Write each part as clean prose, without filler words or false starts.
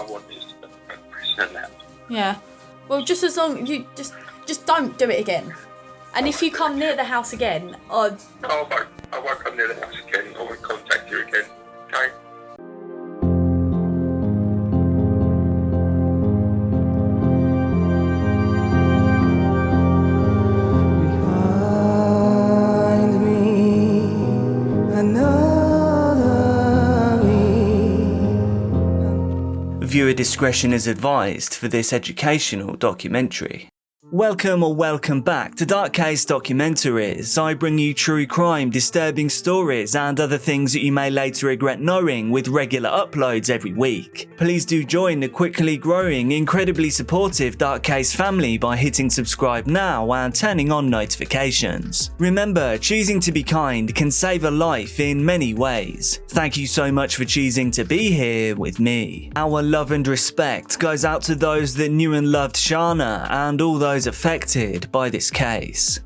want is a prison now. Yeah. Well, just as long you just don't do it again. And if you come near the house again, I won't come near the house again. I won't contact you again. Okay? Viewer discretion is advised for this educational documentary. Welcome back to CASE Documentaries. I bring you true crime, disturbing stories and other things that you may later regret knowing with regular uploads every week. Please do join the quickly growing, incredibly supportive CASE family by hitting subscribe now and turning on notifications. Remember, choosing to be kind can save a life in many ways. Thank you so much for choosing to be here with me. Our love and respect goes out to those that knew and loved Shana and all those affected by this case.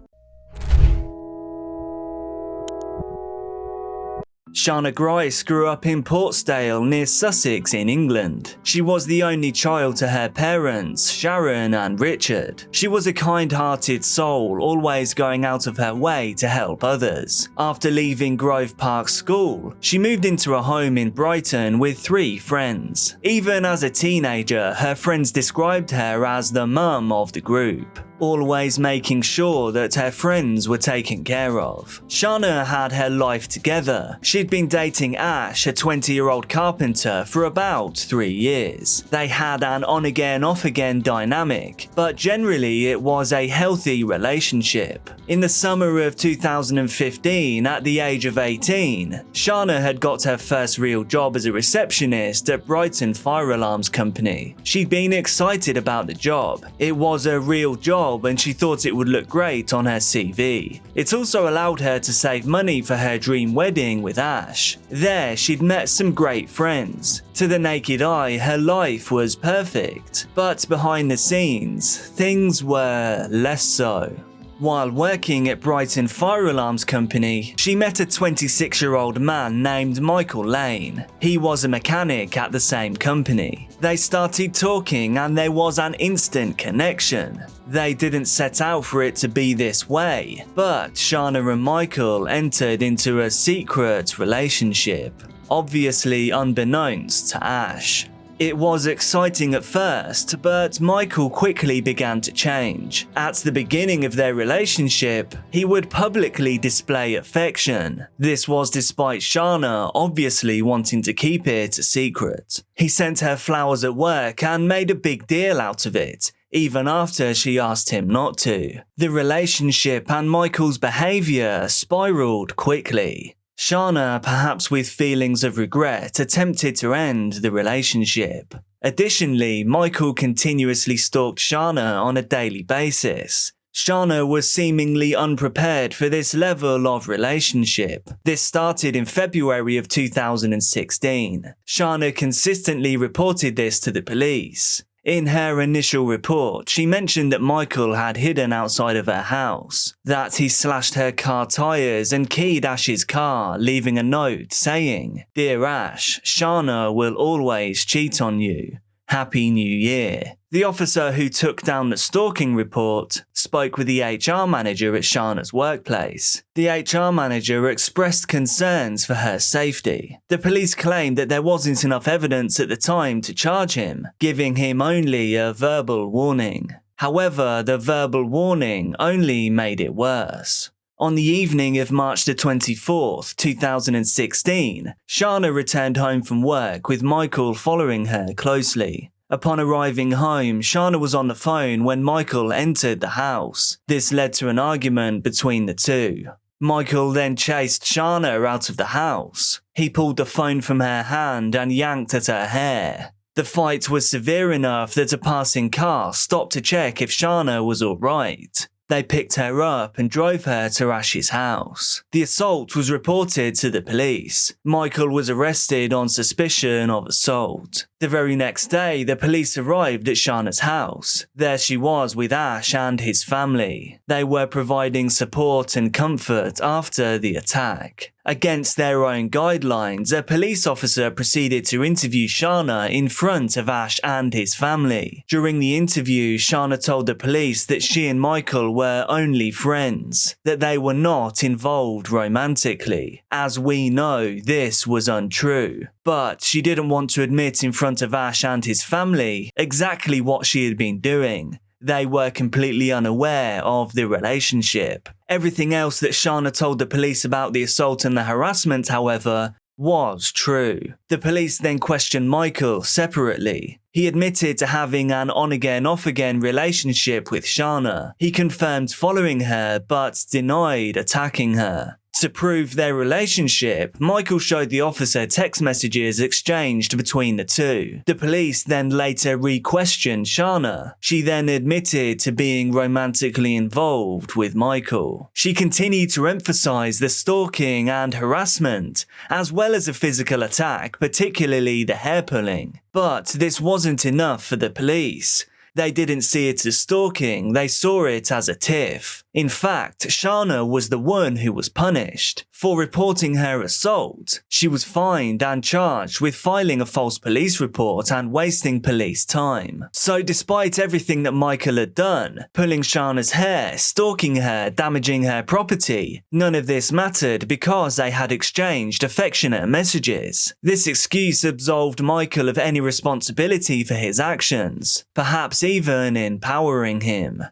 Shana Grice grew up in Portsdale near Sussex in England. She was the only child to her parents, Sharon and Richard. She was a kind-hearted soul, always going out of her way to help others. After leaving Grove Park School, she moved into a home in Brighton with 3 friends. Even as a teenager, her friends described her as the mum of the group, always making sure that her friends were taken care of. Shana had her life together. She'd been dating Ash, a 20-year-old carpenter, for about 3 years. They had an on-again, off-again dynamic, but generally it was a healthy relationship. In the summer of 2015, at the age of 18, Shana had got her first real job as a receptionist at Brighton Fire Alarms Company. She'd been excited about the job. It was a real job and she thought it would look great on her CV. It also allowed her to save money for her dream wedding with Ash. There, she'd met some great friends. To the naked eye, her life was perfect, but behind the scenes, things were less so. While working at Brighton Fire Alarms Company, she met a 26-year-old man named Michael Lane. He was a mechanic at the same company. They started talking and there was an instant connection. They didn't set out for it to be this way, but Shana and Michael entered into a secret relationship, obviously unbeknownst to Ash. It was exciting at first, but Michael quickly began to change. At the beginning of their relationship, he would publicly display affection. This was despite Shana obviously wanting to keep it a secret. He sent her flowers at work and made a big deal out of it, even after she asked him not to. The relationship and Michael's behaviour spiraled quickly. Shana, perhaps with feelings of regret, attempted to end the relationship. Additionally, Michael continuously stalked Shana on a daily basis. Shana was seemingly unprepared for this level of relationship. This started in February of 2016. Shana consistently reported this to the police. In her initial report, she mentioned that Michael had hidden outside of her house, that he slashed her car tyres and keyed Ash's car, leaving a note saying, "Dear Ash, Shana will always cheat on you. Happy New Year." The officer who took down the stalking report spoke with the HR manager at Shana's workplace. The HR manager expressed concerns for her safety. The police claimed that there wasn't enough evidence at the time to charge him, giving him only a verbal warning. However, the verbal warning only made it worse. On the evening of March the 24th, 2016, Shana returned home from work with Michael following her closely. Upon arriving home, Shana was on the phone when Michael entered the house. This led to an argument between the two. Michael then chased Shana out of the house. He pulled the phone from her hand and yanked at her hair. The fight was severe enough that a passing car stopped to check if Shana was alright. They picked her up and drove her to Ash's house. The assault was reported to the police. Michael was arrested on suspicion of assault. The very next day, the police arrived at Shana's house. There she was with Ash and his family. They were providing support and comfort after the attack. Against their own guidelines, a police officer proceeded to interview Shana in front of Ash and his family. During the interview, Shana told the police that she and Michael were only friends, that they were not involved romantically. As we know, this was untrue. But she didn't want to admit in front of Ash and his family exactly what she had been doing. They were completely unaware of the relationship. Everything else that Shana told the police about the assault and the harassment, however, was true. The police then questioned Michael separately. He admitted to having an on-again, off-again relationship with Shana. He confirmed following her, but denied attacking her. To prove their relationship, Michael showed the officer text messages exchanged between the two. The police then later re-questioned Shana. She then admitted to being romantically involved with Michael. She continued to emphasize the stalking and harassment, as well as a physical attack, particularly the hair pulling. But this wasn't enough for the police. They didn't see it as stalking, they saw it as a tiff. In fact, Shana was the one who was punished. For reporting her assault, she was fined and charged with filing a false police report and wasting police time. So despite everything that Michael had done, pulling Shana's hair, stalking her, damaging her property, none of this mattered because they had exchanged affectionate messages. This excuse absolved Michael of any responsibility for his actions, perhaps even empowering him.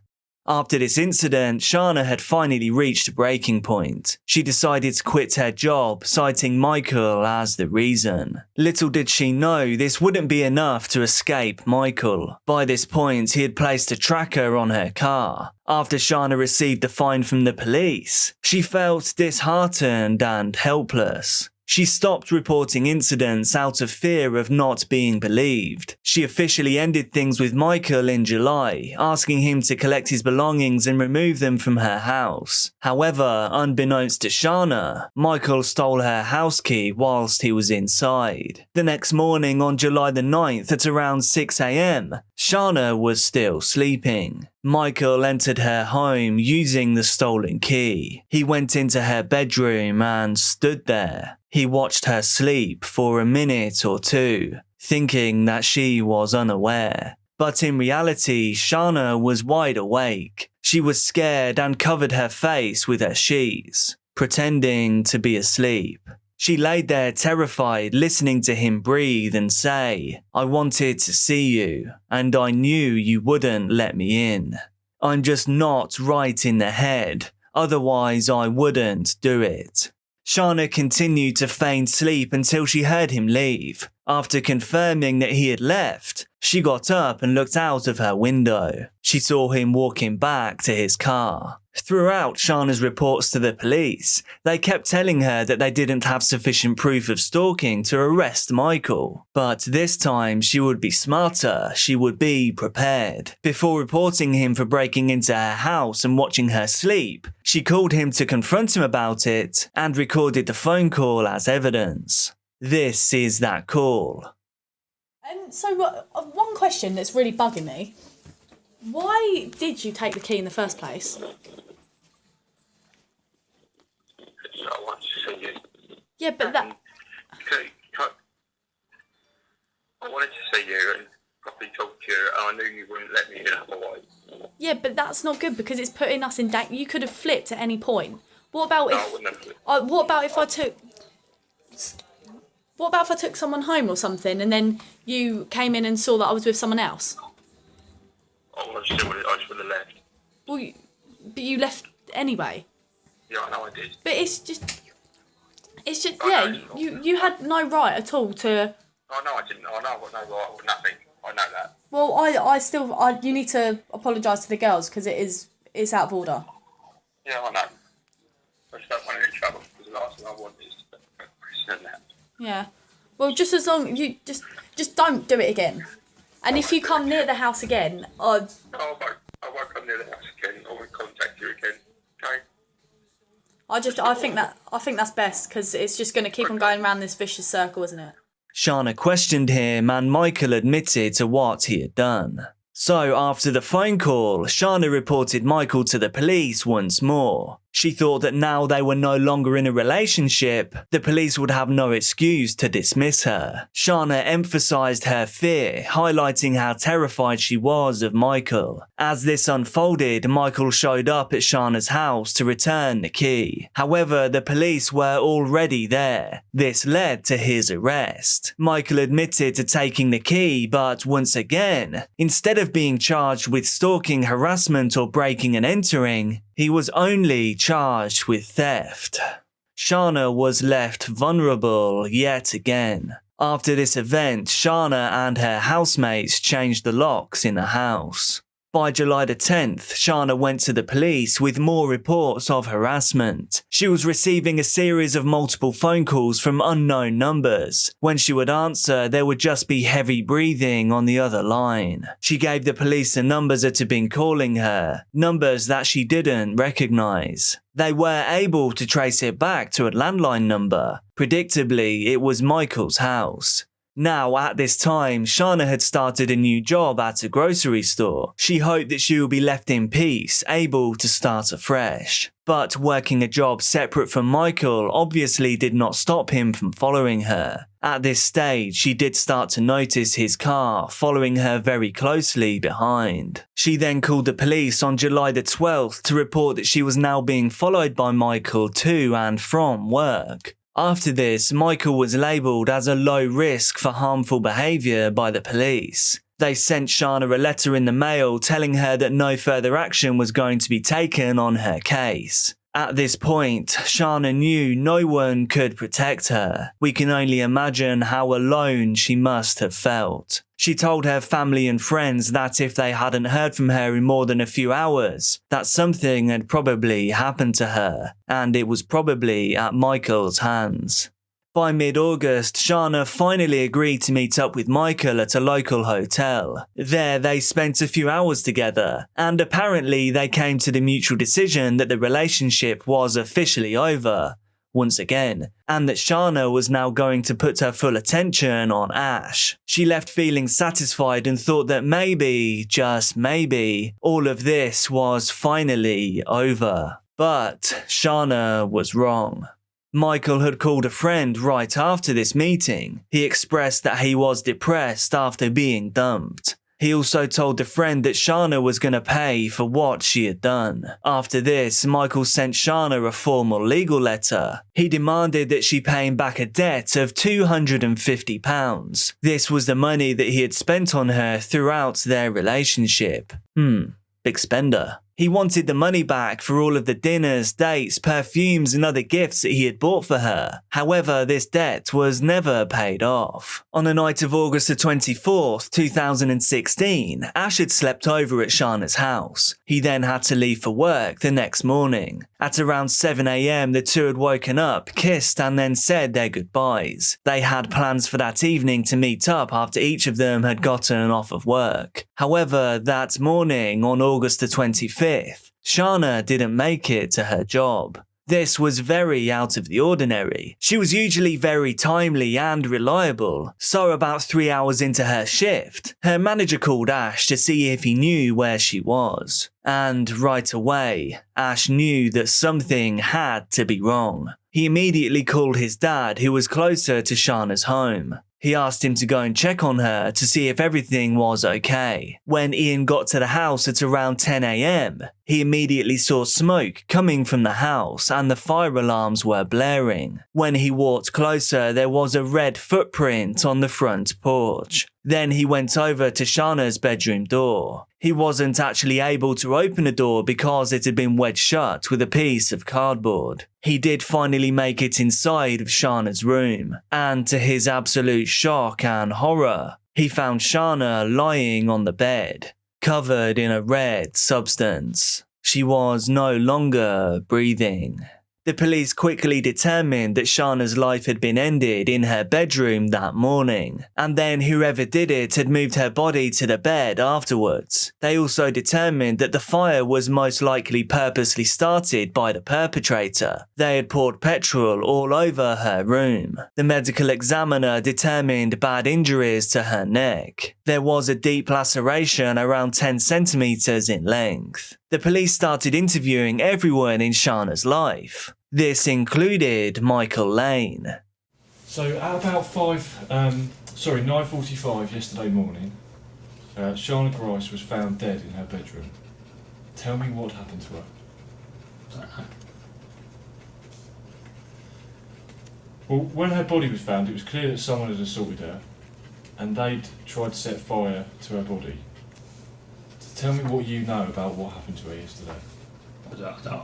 After this incident, Shana had finally reached a breaking point. She decided to quit her job, citing Michael as the reason. Little did she know this wouldn't be enough to escape Michael. By this point, he had placed a tracker on her car. After Shana received the fine from the police, she felt disheartened and helpless. She stopped reporting incidents out of fear of not being believed. She officially ended things with Michael in July, asking him to collect his belongings and remove them from her house. However, unbeknownst to Shana, Michael stole her house key whilst he was inside. The next morning on July the 9th at around 6 a.m, Shana was still sleeping. Michael entered her home using the stolen key. He went into her bedroom and stood there. He watched her sleep for a minute or two, thinking that she was unaware. But in reality, Shana was wide awake. She was scared and covered her face with her sheets, pretending to be asleep. She lay there terrified, listening to him breathe and say, "I wanted to see you, and I knew you wouldn't let me in. I'm just not right in the head, otherwise I wouldn't do it." Shana continued to feign sleep until she heard him leave. After confirming that he had left, she got up and looked out of her window. She saw him walking back to his car. Throughout Shana's reports to the police, they kept telling her that they didn't have sufficient proof of stalking to arrest Michael. But this time she would be smarter, she would be prepared. Before reporting him for breaking into her house and watching her sleep, she called him to confront him about it and recorded the phone call as evidence. This is that call. So one question that's really bugging me. Why did you take the key in the first place? I want to see you. Yeah, but that... I wanted to see you and properly talk to you, and I knew you wouldn't let me in otherwise. Yeah, but that's not good because it's putting us in danger. You could have flipped at any point. What about No, if... I wouldn't have flipped. What about if I took... What about if I took someone home or something and then you came in and saw that I was with someone else? I just would have left. Well, but you left anyway. Yeah, I know I did. But it's just, yeah, you had no right at all to... I know I didn't. I know I've got no right or nothing. I know that. Well, you need to apologise to the girls because it's out of order. Yeah, I know. I just don't want any trouble because the last thing I want is Chris and that. Yeah. Well, just as long you just don't do it again. And if you come near the house again, I won't come near the house again. I won't contact you again. Okay. I think that's best because it's just going to keep on going around this vicious circle, isn't it? Shana questioned him and Michael admitted to what he had done. So after the phone call, Shana reported Michael to the police once more. She thought that now they were no longer in a relationship, the police would have no excuse to dismiss her. Shana emphasized her fear, highlighting how terrified she was of Michael. As this unfolded, Michael showed up at Shana's house to return the key. However, the police were already there. This led to his arrest. Michael admitted to taking the key, but once again, instead of being charged with stalking, harassment, or breaking and entering, he was only charged with theft. Shana was left vulnerable yet again. After this event, Shana and her housemates changed the locks in the house. By July the 10th, Shana went to the police with more reports of harassment. She was receiving a series of multiple phone calls from unknown numbers. When she would answer, there would just be heavy breathing on the other line. She gave the police the numbers that had been calling her, numbers that she didn't recognize. They were able to trace it back to a landline number. Predictably, it was Michael's house. Now, at this time, Shana had started a new job at a grocery store. She hoped that she would be left in peace, able to start afresh. But working a job separate from Michael obviously did not stop him from following her. At this stage, she did start to notice his car following her very closely behind. She then called the police on July the 12th to report that she was now being followed by Michael to and from work. After this, Michael was labelled as a low risk for harmful behaviour by the police. They sent Shana a letter in the mail telling her that no further action was going to be taken on her case. At this point, Shana knew no one could protect her. We can only imagine how alone she must have felt. She told her family and friends that if they hadn't heard from her in more than a few hours, that something had probably happened to her, and it was probably at Michael's hands. By mid-August, Shana finally agreed to meet up with Michael at a local hotel. There, they spent a few hours together, and apparently they came to the mutual decision that the relationship was officially over, once again, and that Shana was now going to put her full attention on Ash. She left feeling satisfied and thought that maybe, just maybe, all of this was finally over. But Shana was wrong. Michael had called a friend right after this meeting. He expressed that he was depressed after being dumped. He also told the friend that Shana was going to pay for what she had done. After this, Michael sent Shana a formal legal letter. He demanded that she pay him back a debt of £250. This was the money that he had spent on her throughout their relationship. Big spender. He wanted the money back for all of the dinners, dates, perfumes and other gifts that he had bought for her. However, this debt was never paid off. On the night of August the 24th, 2016, Ash had slept over at Shana's house. He then had to leave for work the next morning. At around 7 AM, the two had woken up, kissed and then said their goodbyes. They had plans for that evening to meet up after each of them had gotten off of work. However, that morning, on August the 25th, Shana didn't make it to her job. This was very out of the ordinary. She was usually very timely and reliable, so about 3 hours into her shift, her manager called Ash to see if he knew where she was. And right away, Ash knew that something had to be wrong. He immediately called his dad, who was closer to Shana's home. He asked him to go and check on her to see if everything was okay. When Ian got to the house at around 10 AM, he immediately saw smoke coming from the house and the fire alarms were blaring. When he walked closer, there was a red footprint on the front porch. Then he went over to Shana's bedroom door. He wasn't actually able to open the door because it had been wedged shut with a piece of cardboard. He did finally make it inside of Shana's room, and to his absolute shock and horror, he found Shana lying on the bed, covered in a red substance. She was no longer breathing. The police quickly determined that Shana's life had been ended in her bedroom that morning, and then whoever did it had moved her body to the bed afterwards. They also determined that the fire was most likely purposely started by the perpetrator. They had poured petrol all over her room. The medical examiner determined bad injuries to her neck. There was a deep laceration around 10 centimeters in length. The police started interviewing everyone in Shana's life. This included Michael Lane. So at about 9:45 yesterday morning, Shana Grice was found dead in her bedroom. Tell me what happened to her. I don't know. Well, when her body was found, it was clear that someone had assaulted her, and they'd tried to set fire to her body. So tell me what you know about what happened to her yesterday. I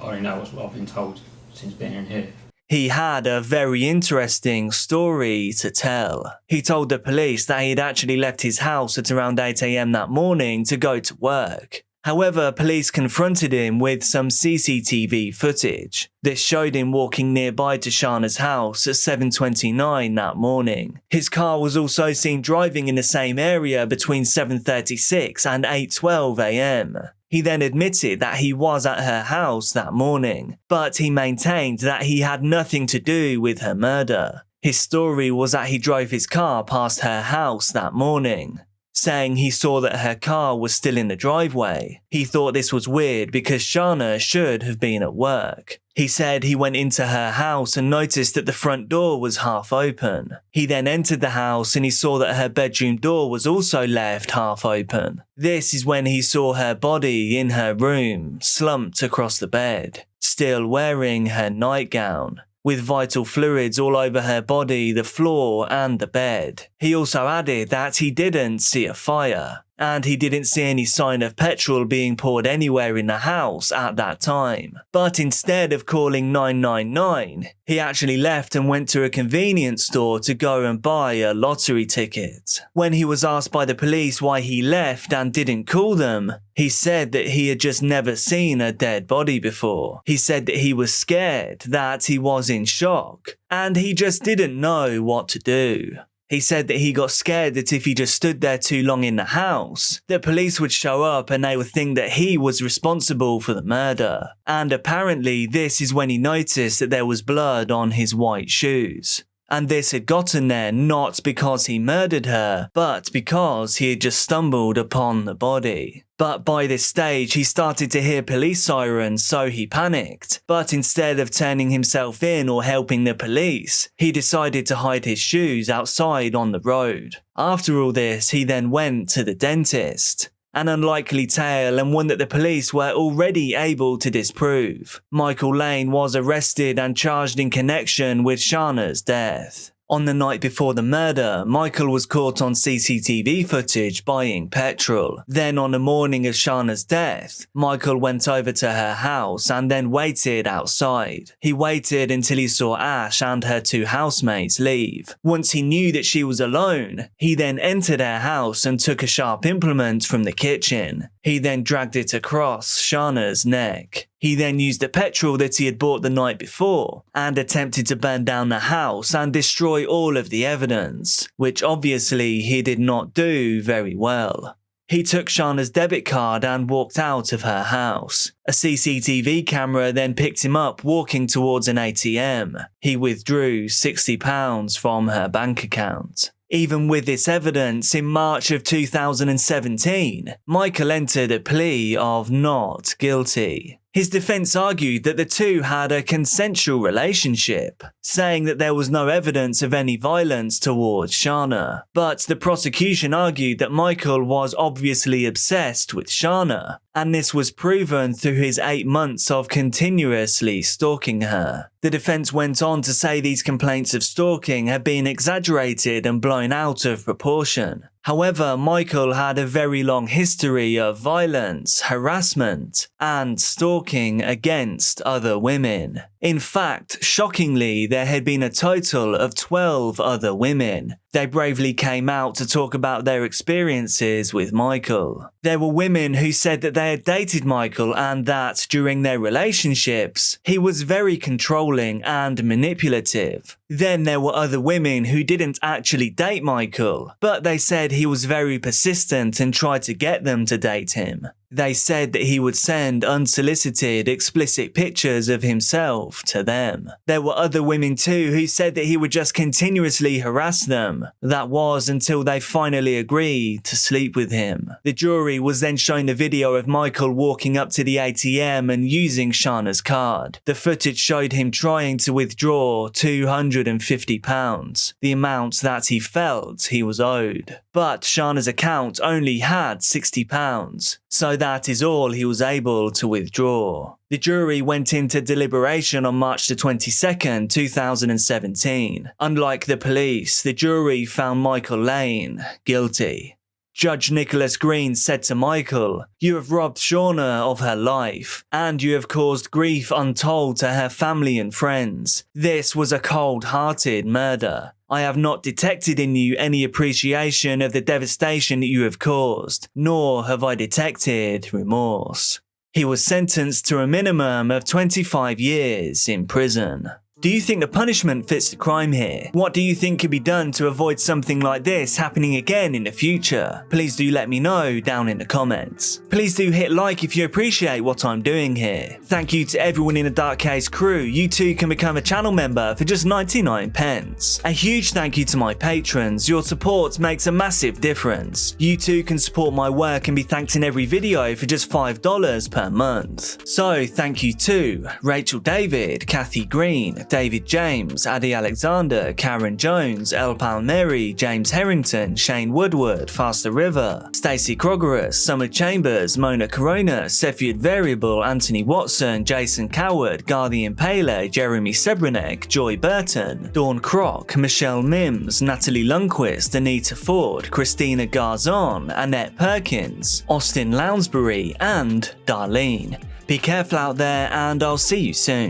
only know what I've been told since being in here. He had a very interesting story to tell. He told the police that he'd actually left his house at around 8 AM that morning to go to work. However, police confronted him with some CCTV footage. This showed him walking nearby to Shana's house at 7:29 that morning. His car was also seen driving in the same area between 7:36 and 8:12 AM. He then admitted that he was at her house that morning, but he maintained that he had nothing to do with her murder. His story was that he drove his car past her house that morning, saying he saw that her car was still in the driveway. He thought this was weird because Shana should have been at work. He said he went into her house and noticed that the front door was half open. He then entered the house and he saw that her bedroom door was also left half open. This is when he saw her body in her room, slumped across the bed, still wearing her nightgown, with vital fluids all over her body, the floor and the bed. He also added that he didn't see a fire, and he didn't see any sign of petrol being poured anywhere in the house at that time. But instead of calling 999, he actually left and went to a convenience store to go and buy a lottery ticket. When he was asked by the police why he left and didn't call them, he said that he had just never seen a dead body before. He said that he was scared, that he was in shock, and he just didn't know what to do. He said that he got scared that if he just stood there too long in the house, the police would show up and they would think that he was responsible for the murder. And apparently this is when he noticed that there was blood on his white shoes. And this had gotten there not because he murdered her, but because he had just stumbled upon the body. But by this stage, he started to hear police sirens, so he panicked. But instead of turning himself in or helping the police, he decided to hide his shoes outside on the road. After all this, he then went to the dentist. An unlikely tale and one that the police were already able to disprove. Michael Lane was arrested and charged in connection with Shana's death. On the night before the murder, Michael was caught on CCTV footage buying petrol. Then on the morning of Shana's death, Michael went over to her house and then waited outside. He waited until he saw Ash and her two housemates leave. Once he knew that she was alone, he then entered her house and took a sharp implement from the kitchen. He then dragged it across Shana's neck. He then used the petrol that he had bought the night before and attempted to burn down the house and destroy all of the evidence, which obviously he did not do very well. He took Shana's debit card and walked out of her house. A CCTV camera then picked him up walking towards an ATM. He withdrew £60 from her bank account. Even with this evidence, in March of 2017, Michael entered a plea of not guilty. His defense argued that the two had a consensual relationship, saying that there was no evidence of any violence towards Shana. But the prosecution argued that Michael was obviously obsessed with Shana, and this was proven through his 8 months of continuously stalking her. The defense went on to say these complaints of stalking had been exaggerated and blown out of proportion. However, Michael had a very long history of violence, harassment, and stalking against other women. In fact, shockingly, there had been a total of 12 other women. They bravely came out to talk about their experiences with Michael. There were women who said that they had dated Michael and that during their relationships, he was very controlling and manipulative. Then there were other women who didn't actually date Michael, but they said he was very persistent and tried to get them to date him. They said that he would send unsolicited, explicit pictures of himself to them. There were other women too who said that he would just continuously harass them. That was until they finally agreed to sleep with him. The jury was then shown a video of Michael walking up to the ATM and using Shana's card. The footage showed him trying to withdraw £250, the amount that he felt he was owed. But Shana's account only had £60, so that is all he was able to withdraw. The jury went into deliberation on March the 22nd, 2017. Unlike the police, the jury found Michael Lane guilty. Judge Nicholas Green said to Michael, "You have robbed Shana of her life, and you have caused grief untold to her family and friends. This was a cold-hearted murder. I have not detected in you any appreciation of the devastation that you have caused, nor have I detected remorse." He was sentenced to a minimum of 25 years in prison. Do you think the punishment fits the crime here? What do you think could be done to avoid something like this happening again in the future? Please do let me know down in the comments. Please do hit like if you appreciate what I'm doing here. Thank you to everyone in the Dark Case crew. You too can become a channel member for just 99 pence. A huge thank you to my patrons. Your support makes a massive difference. You too can support my work and be thanked in every video for just $5 per month. So thank you to Rachel David, Kathy Green, David James, Adi Alexander, Karen Jones, El Palmieri, James Harrington, Shane Woodward, Faster River, Stacey Krogerus, Summer Chambers, Mona Corona, Cepheid Variable, Anthony Watson, Jason Coward, Guardian Pele, Jeremy Sebranek, Joy Burton, Dawn Crock, Michelle Mims, Natalie Lundquist, Anita Ford, Christina Garzon, Annette Perkins, Austin Lounsbury, and Darlene. Be careful out there, and I'll see you soon.